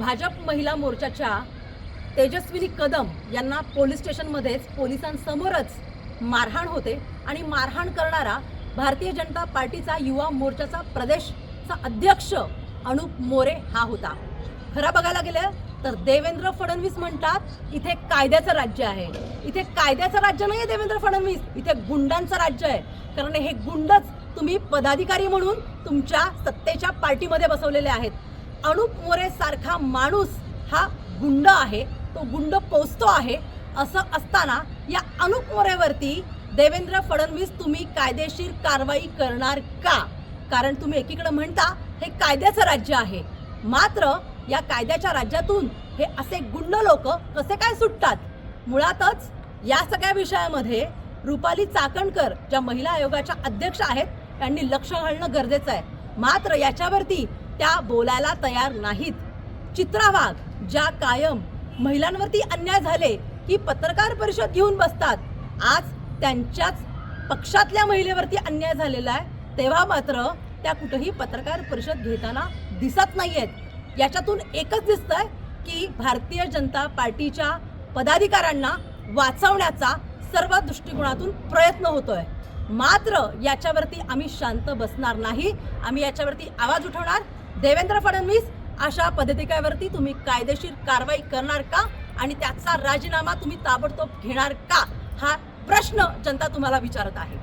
भाजप महिला मोर्चाच्या तेजस्विनी कदम यांना पोलीस स्टेशनमध्येच पोलिसांसमोरच मारहाण होते आणि मारहाण करणारा भारतीय जनता पार्टीचा युवा मोर्चाचा प्रदेशचा अध्यक्ष अनुप मोरे हा होता। खरं बघायला गेलं तर देवेंद्र फडणवीस म्हणतात इथे कायद्याचं राज्य आहे। इथे कायद्याचं राज्य नाही देवेंद्र फडणवीस, इथे गुंडांचं राज्य आहे। कारण हे गुंडच तुम्ही पदाधिकारी म्हणून तुमच्या सत्तेच्या पार्टीमध्ये बसवलेले आहेत। अनुप मोरे सारखा माणूस हा गुंड आहे, तो गुंड पोचतो आहे। असं असताना या अनुप मोरेवरती देवेंद्र फडणवीस तुम्ही कायदेशीर कारवाई करणार का? कारण तुम्ही एकीकडे म्हणता हे कायद्याचं राज्य आहे, मात्र या कायद्याच्या राज्यातून हे असे गुंड लोक कसे काय सुटतात? मुळातच या सगळ्या विषयामध्ये रुपाली चाकणकर ज्या महिला आयोगाच्या अध्यक्ष आहेत त्यांनी लक्ष घालणं गरजेचं आहे, मात्र याच्यावरती त्या बोलायला तयार नाहीत। चित्रा वाघ ज्या कायम महिलांवरती अन्याय झाले की पत्रकार परिषद घेऊन बसतात, आज त्यांच्याच पक्षातल्या महिलेवरती अन्याय झालेला आहे, तेव्हा मात्र त्या कुठेही पत्रकार परिषद घेताना दिसत नाहीयेत। याच्यातून एकच दिसतंय की भारतीय जनता पार्टीच्या पदाधिकाऱ्यांना वाचवण्याचा सर्व दृष्टिकोनातून प्रयत्न होतोय, मात्र याच्यावरती आम्ही शांत बसणार नाही। आम्ही याच्यावरती आवाज उठवणार। देवेंद्र फडणवीस अशा पदाधिकाऱ्यावरती तुम्ही कायदेशीर कारवाई करणार का आणि त्याचा राजीनामा तुम्ही ताबडतोब घेणार का? हा प्रश्न जनता तुम्हाला विचारत आहे।